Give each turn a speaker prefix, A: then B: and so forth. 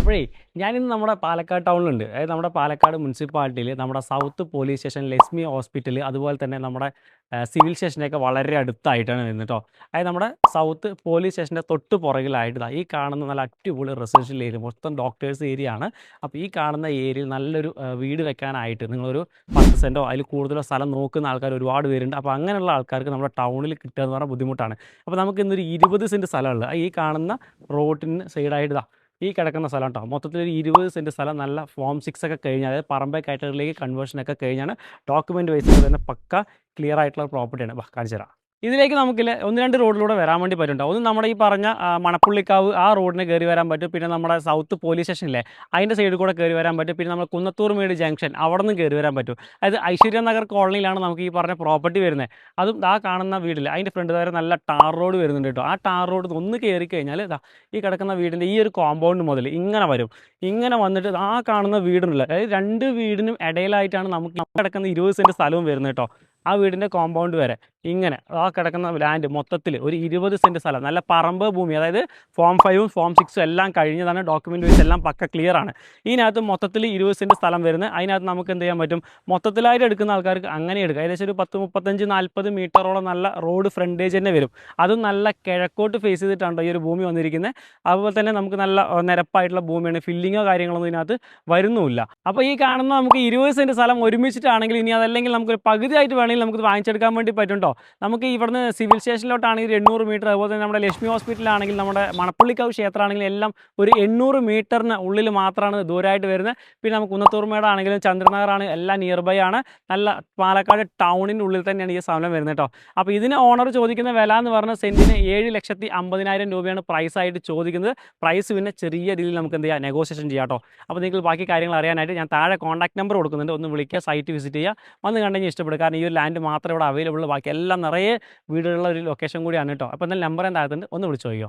A: അപ്പോഴേ ഞാനിന്ന് നമ്മുടെ പാലക്കാട് ടൗണിലുണ്ട്. അതായത് നമ്മുടെ പാലക്കാട് മുനിസിപ്പാലിറ്റിയിൽ നമ്മുടെ south police station, Lakshmi hospital, അതുപോലെ തന്നെ നമ്മുടെ സിവിൽ സ്റ്റേഷൻ്റെയൊക്കെ വളരെ അടുത്തായിട്ടാണ് വരുന്നത് ട്ടോ. അതായത് നമ്മുടെ സൗത്ത് പോലീസ് സ്റ്റേഷൻ്റെ തൊട്ട് പുറകിലായിട്ട് ദാ ഈ കാണുന്ന നല്ല അടിപൊളി റെസിഡൻഷ്യൽ ഏരിയ, മൊത്തം ഡോക്ടേഴ്സ് ഏരിയ ആണ്. അപ്പോൾ ഈ കാണുന്ന ഏരിയയിൽ നല്ലൊരു വീട് വെക്കാനായിട്ട് നിങ്ങളൊരു 10 സെൻറ്റോ അതിൽ കൂടുതലോ സ്ഥലം നോക്കുന്ന ആൾക്കാർ ഒരുപാട് പേരുണ്ട്. അപ്പോൾ അങ്ങനെയുള്ള ആൾക്കാർക്ക് നമ്മുടെ ടൗണിൽ കിട്ടുക എന്ന് പറഞ്ഞാൽ ബുദ്ധിമുട്ടാണ്. അപ്പോൾ നമുക്ക് ഇന്നൊരു 20 സെൻറ്റ് സ്ഥലമുള്ളത് ഈ കാണുന്ന റോഡിന് സൈഡായിട്ട് ഈ കിടക്കുന്ന സ്ഥലം കേട്ടോ. മൊത്തത്തിൽ ഒരു 20 സെൻറ്റ് സ്ഥലം നല്ല ഫോം 6 ഒക്കെ കഴിഞ്ഞ്, അതായത് പറമ്പ് കാറ്റഗറിയിലേക്ക് കൺവേർഷനൊക്കെ കഴിഞ്ഞാണ്. ഡോക്യുമെൻറ്റ് വൈസ് തന്നെ പക്ക ക്ലിയർ ആയിട്ടുള്ള പ്രോപ്പർട്ടിയാണ്. കാണിച്ചു തരാം. ഇതിലേക്ക് നമുക്കില്ല 1-2 റോഡിലൂടെ വരാൻ വേണ്ടി പറ്റുന്നുണ്ട്. ഒന്ന് നമ്മുടെ ഈ പറഞ്ഞ മണപ്പുള്ളിക്കാവ് ആ റോഡിന് കയറി വരാൻ പറ്റും. പിന്നെ നമ്മുടെ സൗത്ത് പോലീസ് സ്റ്റേഷനിലെ അതിൻ്റെ സൈഡിൽ കൂടെ കയറി വരാൻ പറ്റും. പിന്നെ നമ്മൾ കുന്നത്തൂർമേട് ജംഗ്ഷൻ അവിടെ നിന്ന് കയറി വരാൻ പറ്റും. അതായത് ഐശ്വര്യ നഗർ കോളനിയിലാണ് നമുക്ക് ഈ പറഞ്ഞ പ്രോപ്പർട്ടി വരുന്നത്. അതും ആ കാണുന്ന വീടിൽ അതിൻ്റെ ഫ്രണ്ട് വരെ നല്ല ടാർ റോഡ് വരുന്നുണ്ട് കേട്ടോ. ആ ടാർ റോഡ് ഒന്ന് കയറി കഴിഞ്ഞാൽ ഈ കിടക്കുന്ന വീടിൻ്റെ ഈ ഒരു കോമ്പൗണ്ട് മുതൽ ഇങ്ങനെ വരും. ഇങ്ങനെ വന്നിട്ട് ആ കാണുന്ന വീടുണ്ടല്ലോ, അതായത് 2 വീടിനും ഇടയിലായിട്ടാണ് നമുക്ക് കിടക്കുന്ന 20 സെൻറ്റ് സ്ഥലവും വരുന്നത് കേട്ടോ. ആ വീടിൻ്റെ കോമ്പൗണ്ട് വരെ ഇങ്ങനെ ആ കിടക്കുന്ന ലാൻഡ് മൊത്തത്തിൽ ഒരു 20 സെൻറ്റ് സ്ഥലം, നല്ല പറമ്പ് ഭൂമി, അതായത് ഫോം 5ഉം ഫോം 6ഉം എല്ലാം കഴിഞ്ഞതാണ്. ഡോക്യുമെൻ്റ് വൈസ് എല്ലാം പക്ക ക്ലിയർ ആണ്. ഇതിനകത്ത് മൊത്തത്തിൽ 20 സെൻറ്റ് സ്ഥലം വരുന്നത്. അതിനകത്ത് നമുക്ക് എന്ത് ചെയ്യാൻ പറ്റും, മൊത്തത്തിലായിട്ട് എടുക്കുന്ന ആൾക്കാർക്ക് അങ്ങനെ എടുക്കുക. ഏകദേശം ഒരു 10, 35, 40 മീറ്ററോളം നല്ല റോഡ് ഫ്രണ്ടേജ് തന്നെ വരും. അതും നല്ല കിഴക്കോട്ട് ഫേസ് ചെയ്തിട്ടാണ് ഈ ഒരു ഭൂമി വന്നിരിക്കുന്നത്. അതുപോലെ തന്നെ നമുക്ക് നല്ല നിരപ്പായിട്ടുള്ള ഭൂമിയാണ്. ഫില്ലിങ്ങോ കാര്യങ്ങളൊന്നും ഇതിനകത്ത് വരുന്നുമില്ല. അപ്പോൾ ഈ കാണുന്ന നമുക്ക് 20 സെൻറ്റ് സ്ഥലം ഒരുമിച്ചിട്ടാണെങ്കിൽ, ഇനി അതല്ലെങ്കിൽ നമുക്കൊരു പകുതിയായിട്ട് വേണമെങ്കിൽ നമുക്ക് വാങ്ങിച്ചെടുക്കാൻ വേണ്ടി പറ്റും. നമുക്ക് ഇവിടുന്ന് സിവിൽ സ്റ്റേഷനിലോട്ടാണെങ്കിൽ 800 മീറ്റർ, അതുപോലെ തന്നെ നമ്മുടെ ലക്ഷ്മി ഹോസ്പിറ്റലാണെങ്കിൽ നമ്മുടെ മണപ്പുള്ളിക്കാവ് ക്ഷേത്രമാണെങ്കിലും എല്ലാം ഒരു 800 മീറ്ററിന് ഉള്ളിൽ മാത്രമാണ് ദൂരമായിട്ട് വരുന്നത്. പിന്നെ നമുക്ക് കുന്നത്തൂർമേടാണെങ്കിലും ചന്ദ്രനഗറാണെങ്കിലും എല്ലാം നിയർ ബൈ ആണ്. നല്ല പാലക്കാട് ടൗണിൻ്റെ ഉള്ളിൽ തന്നെയാണ് ഈ സ്ഥലം വരുന്നത് കേട്ടോ. അപ്പോൾ ഇതിന് ഓണർ ചോദിക്കുന്ന വില എന്ന് പറഞ്ഞാൽ സെൻറ്റിന് 7,50,000 രൂപയാണ് പ്രൈസായിട്ട് ചോദിക്കുന്നത്. പ്രൈസ് പിന്നെ ചെറിയ രീതിയിൽ നമുക്ക് എന്ത് ചെയ്യാം, നെഗോസിയേഷൻ ചെയ്യാം കേട്ടോ. അപ്പോൾ നിങ്ങൾ ബാക്കി കാര്യങ്ങൾ അറിയാനായിട്ട് ഞാൻ താഴെ കോൺടാക്ട് നമ്പർ കൊടുക്കുന്നുണ്ട്. ഒന്ന് വിളിക്കുക, സൈറ്റ് വിസിറ്റ് ചെയ്യുക, വന്ന് കണ്ടെങ്കിൽ ഇഷ്ടപ്പെടുക. കാരണം ഈ ഒരു ലാൻഡ് മാത്രമേ ഇവിടെ അവൈലബിൾ, ബാക്കി എല്ലാം നിറയെ വീടുകളുള്ള ഒരു ലൊക്കേഷൻ കൂടിയാണ് കേട്ടോ. അപ്പോൾ എന്തായാലും നമ്പർ എന്താകുന്നുണ്ട് ഒന്ന് വിളിച്ചു നോക്കിയോ.